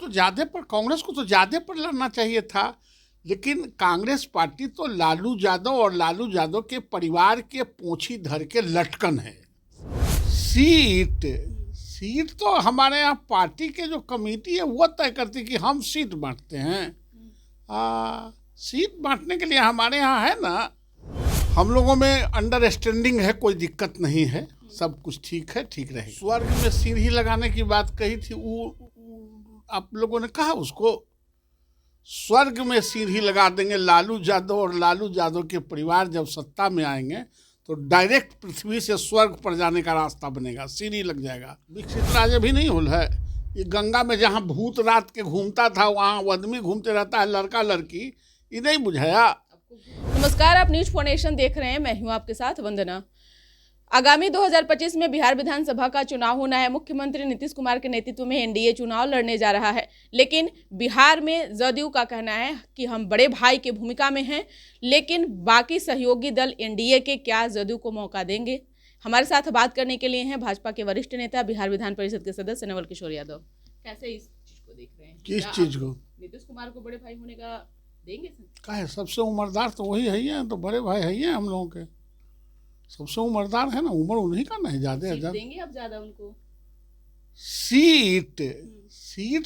तो ज़्यादा पर कांग्रेस को तो ज़्यादा पर लड़ना चाहिए था, लेकिन कांग्रेस पार्टी तो लालू यादव और लालू यादव के परिवार के पोंछी धर के लटकन है। सीट सीट तो हमारे यहाँ पार्टी के जो कमेटी है वो तय करती कि हम सीट बांटते हैं। सीट बांटने के लिए हमारे यहाँ है ना, हम लोगों में अंडरस्टैंडिंग है, कोई दिक्कत नहीं है, सब कुछ ठीक है, ठीक रहेगा। स्वर्ग में सीढ़ी लगाने की बात कही थी, वो आप लोगों ने कहा उसको स्वर्ग में सीढ़ी लगा देंगे लालू यादव और लालू यादव के परिवार जब सत्ता में आएंगे तो डायरेक्ट पृथ्वी से स्वर्ग पर जाने का रास्ता बनेगा, सीढ़ी लग जाएगा। विकसित राज्य भी नहीं हुल है ये, गंगा में जहाँ भूत रात के घूमता था वहाँ आदमी घूमते रहता है, लड़का लड़की, ये नहीं बुझाया। नमस्कार, आप न्यूज फोनेशन देख रहे हैं, मैं हूं आपके साथ वंदना। आगामी 2025 में बिहार विधानसभा का चुनाव होना है। मुख्यमंत्री नीतीश कुमार के नेतृत्व में एनडीए चुनाव लड़ने जा रहा है, लेकिन बिहार में जदयू का कहना है कि हम बड़े भाई की भूमिका में हैं, लेकिन बाकी सहयोगी दल एनडीए के क्या जदयू को मौका देंगे? हमारे साथ बात करने के लिए हैं भाजपा के वरिष्ठ नेता, बिहार विधान परिषद के सदस्य नवल किशोर यादव। कैसे इस चीज को देख रहे हैं? किस चीज को? नीतीश कुमार को बड़े भाई होने का देंगे? का है, सबसे उम्रदार तो वही है, तो बड़े भाई है हम लोगों के, सबसे उम्रदार है ना, उम्र उन्हीं का नहीं ज्यादा देंगे अब ज्यादा उनको सीट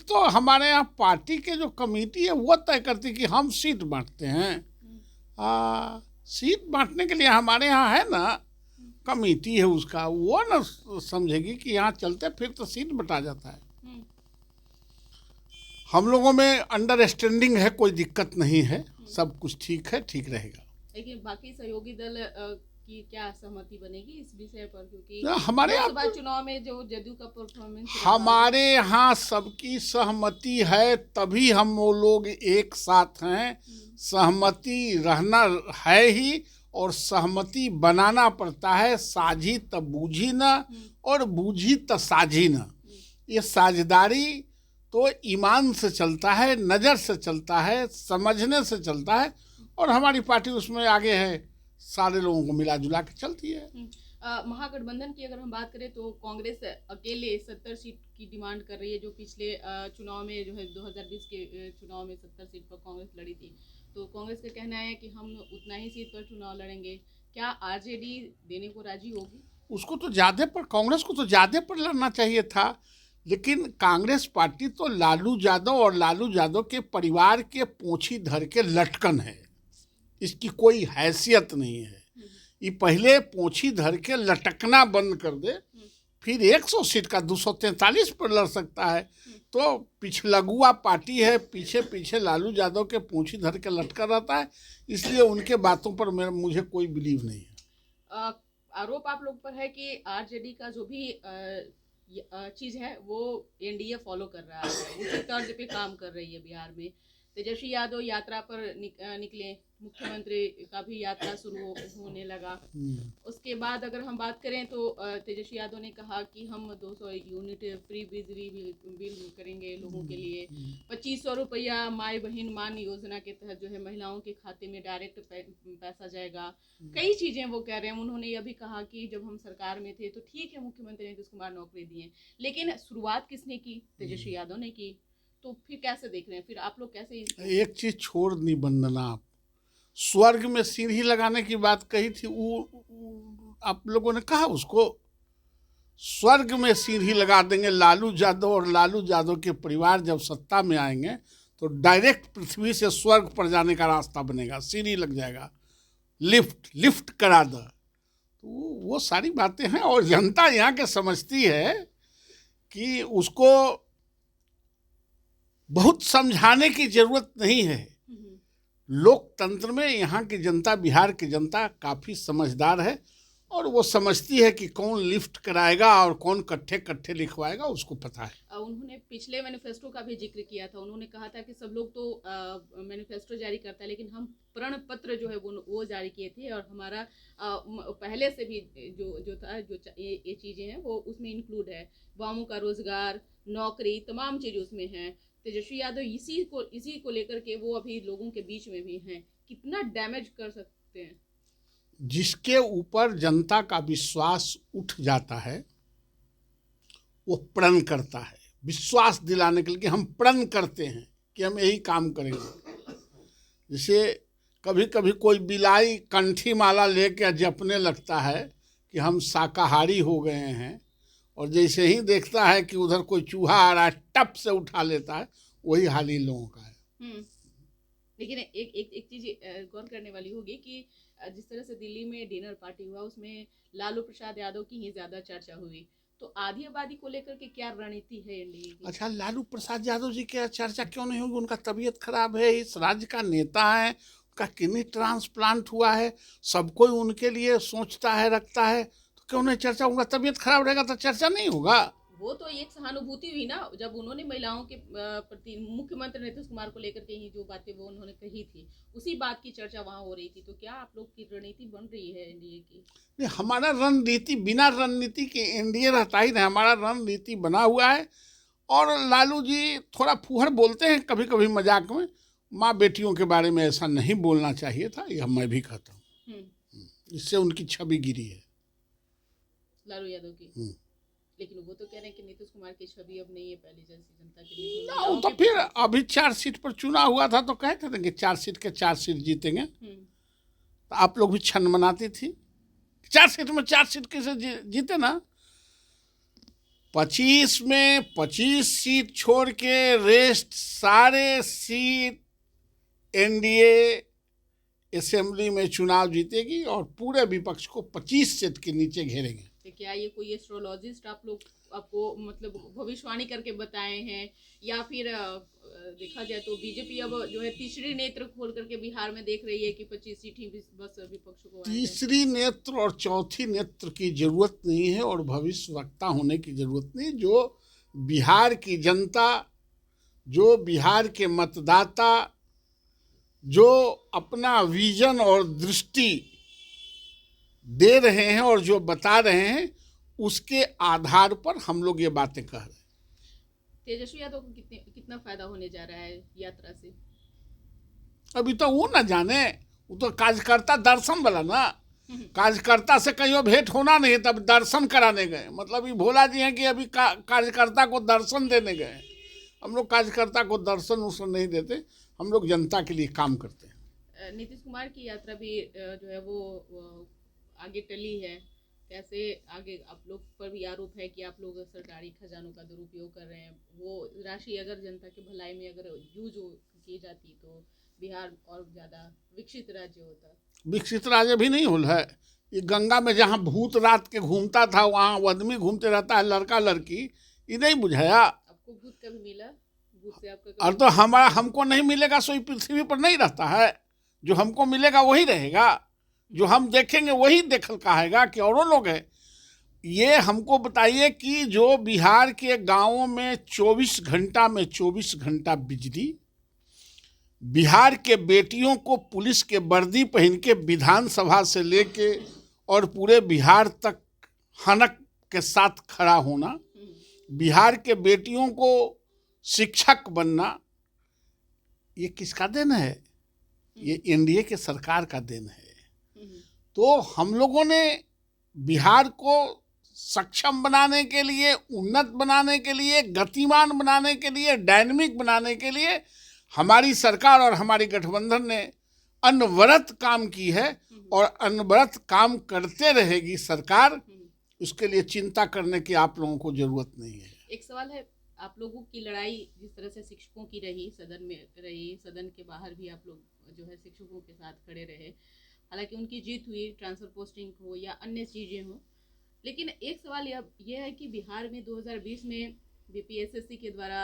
तो हमारे यहाँ पार्टी के जो कमेटी है वो तय करती कि हम सीट बांटते हैं। सीट बांटने के लिए हमारे यहाँ है ना कमेटी है, उसका वो ना समझेगी कि यहाँ चलते फिर तो सीट बटा जाता है। हम लोगों में अंडरस्टैंडिंग है, कोई दिक्कत नहीं है, सब कुछ ठीक है, ठीक रहेगा। लेकिन बाकी सहयोगी दल की क्या सहमति बनेगी इस विषय पर? क्योंकि हमारे यहाँ चुनाव में जो जदयू का परफॉर्मेंस, हमारे यहाँ सबकी सहमति है, तभी हम वो लोग एक साथ हैं। सहमति रहना है ही, और सहमति बनाना पड़ता है। साझी तब बूझी ना, और बूझी तब साझी ना। ये साझेदारी तो ईमान से चलता है, नज़र से चलता है, समझने से चलता है, और हमारी पार्टी उसमें आगे है, सारे लोगों को मिला जुला के चलती है। महागठबंधन की अगर हम बात करें तो कांग्रेस अकेले 70 सीट की डिमांड कर रही है, जो पिछले चुनाव में जो है 2020 के चुनाव में 70 सीट पर कांग्रेस लड़ी थी। तो कांग्रेस का कहना है कि हम उतना ही सीट पर चुनाव लड़ेंगे। क्या आरजेडी देने को राजी होगी? उसको तो ज़्यादा पर, कांग्रेस को तो ज़्यादा पर लड़ना चाहिए था, लेकिन कांग्रेस पार्टी तो लालू यादव और लालू यादव के परिवार के पोंछी धर के लटकन है, इसकी कोई हैसियत नहीं है। ये पहले पोंछी धर के लटकना बंद कर दे, फिर 100 सीट का 243 पर लड़ सकता है। तो पिछलगुआ पार्टी है, पीछे पीछे लालू यादव के पोंछी धर के लटका रहता है, इसलिए उनके बातों पर मुझे कोई बिलीव नहीं है। आरोप आप लोग पर है कि आरजेडी का जो भी चीज है वो एनडीए फॉलो कर रहा है, उसी तर्ज पे काम कर रही है बिहार में। तेजस्वी यादव यात्रा पर निकले, मुख्यमंत्री का भी यात्रा शुरू होने लगा। उसके बाद अगर हम बात करें तो तेजस्वी यादव ने कहा कि हम 200 यूनिट फ्री बिजली बिल करेंगे लोगों के लिए। 2500 रुपया माई बहन मान योजना के तहत जो है महिलाओं के खाते में डायरेक्ट पैसा जाएगा। कई चीजें वो कह रहे हैं। उन्होंने यह भी कहा कि जब हम सरकार में थे तो ठीक है, मुख्यमंत्री नीतीश कुमार नौकरी दिए, लेकिन शुरुआत किसने की? तेजस्वी यादव ने की। तो फिर कैसे देख रहे हैं? फिर आप लोग कैसे एक चीज छोड़ नहीं वंदना, आप स्वर्ग में सीढ़ी लगाने की बात कही थी, वो आप लोगों ने कहा उसको स्वर्ग में सीढ़ी लगा देंगे लालू यादव और लालू यादव के परिवार जब सत्ता में आएंगे तो डायरेक्ट पृथ्वी से स्वर्ग पर जाने का रास्ता बनेगा, सीढ़ी लग जाएगा, लिफ्ट करा दो। तो वो सारी बातें हैं, और जनता यहाँ के समझती है कि उसको बहुत समझाने की जरूरत नहीं है। लोकतंत्र में यहाँ की जनता, बिहार की जनता काफ़ी समझदार है, और वो समझती है कि कौन लिफ्ट कराएगा और कौन कट्ठे कट्ठे लिखवाएगा, उसको पता है। उन्होंने पिछले मैनिफेस्टो का भी जिक्र किया था। उन्होंने कहा था कि सब लोग तो मैनिफेस्टो जारी करता है, लेकिन हम प्रण पत्र जो है वो जारी किए थे, और हमारा पहले से भी जो था, जो ये चीज़ें हैं वो उसमें इंक्लूड है। वामों का रोजगार, नौकरी, तमाम चीज़ उसमें है। तेजस्वी यादव इसी को लेकर के वो अभी लोगों के बीच में भी हैं। कितना डैमेज कर सकते हैं? जिसके ऊपर जनता का विश्वास उठ जाता है वो प्रण करता है, विश्वास दिलाने के लिए कि हम प्रण करते हैं कि हम यही काम करेंगे। जैसे कभी कभी कोई बिलाई कंठी माला लेके जपने लगता है कि हम शाकाहारी हो गए हैं, और जैसे ही देखता है कि उधर कोई चूहा आ रहा है टप से उठा लेता है, वही हाल इन लोगों का है। लेकिन एक चीज गौर करने वाली होगी कि जिस तरह से दिल्ली में डिनर पार्टी हुआ उसमें लालू प्रसाद यादव की ही ज्यादा चर्चा हुई, तो आधी आबादी को लेकर के क्या रणनीति है एनडीए की? अच्छा, लालू प्रसाद यादव जी की चर्चा क्यों नहीं होगी? उनका तबीयत खराब है, इस राज्य का नेता है, उनका किडनी ट्रांसप्लांट हुआ है, सब कोई उनके लिए सोचता है, रखता है, तो क्यों नहीं चर्चा? उनका तबीयत खराब रहेगा तो चर्चा नहीं होगा। वो तो एक सहानुभूति हुई ना, जब उन्होंने महिलाओं के प्रति मुख्यमंत्री नीतीश कुमार को लेकर के ही जो बातें वो उन्होंने कही थी, उसी बात की चर्चा वहां हो रही थी। तो क्या आप लोग की रणनीति बन रही है एनडीए की? नहीं, हमारा रणनीति बिना रणनीति के एनडीए रहता ही नहीं। हमारा रणनीति बना हुआ है। और लालू जी थोड़ा फूहड़ बोलते हैं कभी कभी मजाक में, माँ बेटियों के बारे में ऐसा नहीं बोलना चाहिए था, यह मैं भी कहता हूँ। इससे उनकी छवि गिरी है लालू यादव की। लेकिन वो तो कह रहे हैं कि नीतीश कुमार की छवि अब नहीं है पहली जैसी जनता की। ना, तो फिर अभी 4 सीट पर चुनाव हुआ था तो कहते थे कि 4 सीट के 4 सीट जीतेंगे। तो आप लोग भी छन मनाती थी 4 सीट में 4 सीट कैसे जीते ना। 25 में 25 सीट छोड़ के रेस्ट सारे सीट एनडीए असेंबली में चुनाव जीतेगी और पूरे विपक्ष को 25 सीट के नीचे घेरेंगे। तो क्या ये कोई एस्ट्रोलॉजिस्ट आप लोग आपको मतलब भविष्यवाणी करके बताए हैं, या फिर देखा जाए तो बीजेपी अब जो है तीसरी नेत्र खोल करके बिहार में देख रही है कि 25 सीट ही बस विपक्ष को? तीसरी नेत्र और चौथी नेत्र की जरूरत नहीं है और भविष्यवक्ता होने की जरूरत नहीं। जो बिहार की जनता, जो बिहार के मतदाता, जो अपना विजन और दृष्टि दे रहे हैं और जो बता रहे हैं, उसके आधार पर हम लोग ये बातें कह रहे हैं। तेजस्वी यादव को कितना फायदा होने जा रहा है यात्रा से? अभी तो वो ना जाने, वो तो कार्यकर्ता दर्शन वाला ना। कार्यकर्ता से कहीं भेंट होना नहीं, तब दर्शन कराने गए। मतलब ये भोला जी हैं कि अभी कार्यकर्ता को दर्शन देने गए। हम लोग कार्यकर्ता को दर्शन उसन नहीं देते, हम लोग जनता के लिए काम करते हैं। नीतीश कुमार की यात्रा भी जो है वो आगे टली है। कैसे आगे? आप लोग पर भी आरोप है कि आप लोग सरकारी खजानों का दुरुपयोग कर रहे हैं। वो राशि अगर जनता की भलाई में अगर यूज की जाती तो बिहार और ज़्यादा विकसित राज्य होता। विकसित राज्य भी नहीं होल है। ये गंगा में जहाँ भूत रात के घूमता था, वहाँ आदमी घूमते रहता है, लड़का लड़की। ये नहीं बुझाया आपको? भूत कभी मिला? भूत से आपका? और तो हमको नहीं मिलेगा सो पृथ्वी पर नहीं रहता है। जो हमको मिलेगा वही रहेगा, जो हम देखेंगे वही देखल कहेगा कि औरों लोग हैं। ये हमको बताइए कि जो बिहार के गांवों में 24 घंटा में 24 घंटा बिजली, बिहार के बेटियों को पुलिस के वर्दी पहन के विधानसभा से लेके और पूरे बिहार तक हनक के साथ खड़ा होना, बिहार के बेटियों को शिक्षक बनना, ये किसका देन है? ये एनडीए के सरकार का देन है। तो हम लोगों ने बिहार को सक्षम बनाने के लिए, उन्नत बनाने के लिए, गतिमान बनाने के लिए, डायनेमिक बनाने के लिए हमारी सरकार और हमारी गठबंधन ने अनवरत काम की है और अनवरत काम करते रहेगी सरकार। उसके लिए चिंता करने की आप लोगों को जरूरत नहीं है। एक सवाल है, आप लोगों की लड़ाई जिस तरह से शिक्षकों की रही, सदन में रही, सदन के बाहर भी आप लोग जो है शिक्षकों के साथ खड़े रहे, हालांकि उनकी जीत हुई, ट्रांसफर पोस्टिंग हो या अन्य चीज़ें हो। लेकिन एक सवाल यह है कि बिहार में 2020 में बीपीएसएससी के द्वारा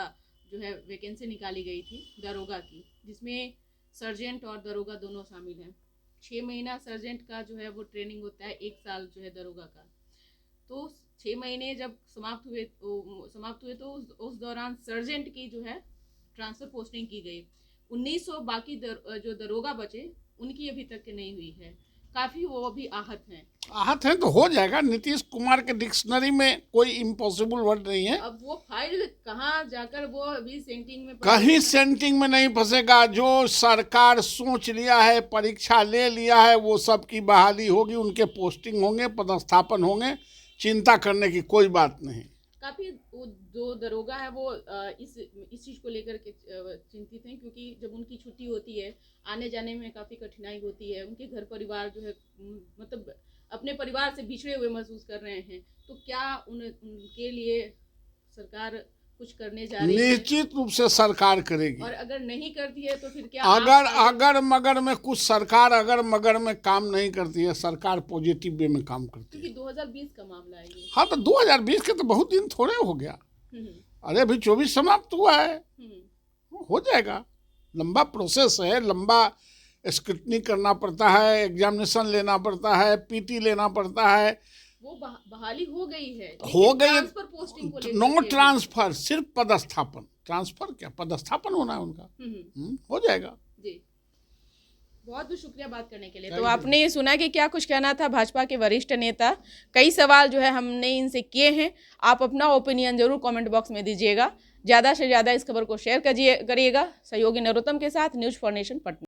जो है वैकेंसी निकाली गई थी दरोगा की, जिसमें सर्जेंट और दरोगा दोनों शामिल हैं। 6 महीना सर्जेंट का जो है वो ट्रेनिंग होता है, 1 साल जो है दरोगा का। तो 6 महीने जब समाप्त हुए तो उस दौरान सर्जेंट की जो है ट्रांसफर पोस्टिंग की गई। 1900 बाकी जो दरोगा बचे उनकी अभी तक नहीं हुई है। काफी वो अभी आहत हैं तो हो जाएगा। नीतीश कुमार के डिक्शनरी में कोई इम्पॉसिबल वर्ड नहीं है। अब वो फाइल कहाँ जाकर वो अभी सेंटिंग में, कहीं सेंटिंग में नहीं फंसेगा। जो सरकार सोच लिया है, परीक्षा ले लिया है, वो सब की बहाली होगी, उनके पोस्टिंग होंगे, पदस्थापन होंगे। चिंता करने की कोई बात नहीं। काफी जो दरोगा है वो इस चीज़ को लेकर के चिंतित हैं, क्योंकि जब उनकी छुट्टी होती है आने जाने में काफ़ी कठिनाई होती है, उनके घर परिवार जो है मतलब अपने परिवार से बिछड़े हुए महसूस कर रहे हैं। तो क्या उनके लिए सरकार कुछ करने जा रही है? निश्चित रूप से सरकार करेगी। और अगर नहीं करती है तो फिर क्या अगर मगर में कुछ सरकार अगर मगर में काम नहीं करती है, सरकार पॉजिटिव वे में काम करती है। क्योंकि 2020 का मामला है ये। हाँ, तो 2020 के तो बहुत दिन थोड़े हो गया। अरे अभी 24 समाप्त हुआ है, हो जाएगा। लंबा प्रोसेस है, लंबा स्क्रूटनी करना पड़ता है, एग्जामिनेशन लेना पड़ता है, पीटी लेना पड़ता है। वो बहाली हो गई है, हो गई। ट्रांसफर पोस्टिंग को लेकर नो ट्रांसफर, सिर्फ पदस्थापन। ट्रांसफर क्या, पदस्थापन होना है उनका। हो जाएगा जी। बहुत बहुत शुक्रिया बात करने के लिए। तो आपने ये सुना कि क्या कुछ कहना था भाजपा के वरिष्ठ नेता। कई सवाल जो है हमने इनसे किए हैं। आप अपना ओपिनियन जरूर कमेंट बॉक्स में दीजिएगा। ज़्यादा से ज़्यादा इस खबर को शेयर करिएगा। सहयोगी नरोत्तम के साथ न्यूज़ फॉर नेशन पटना।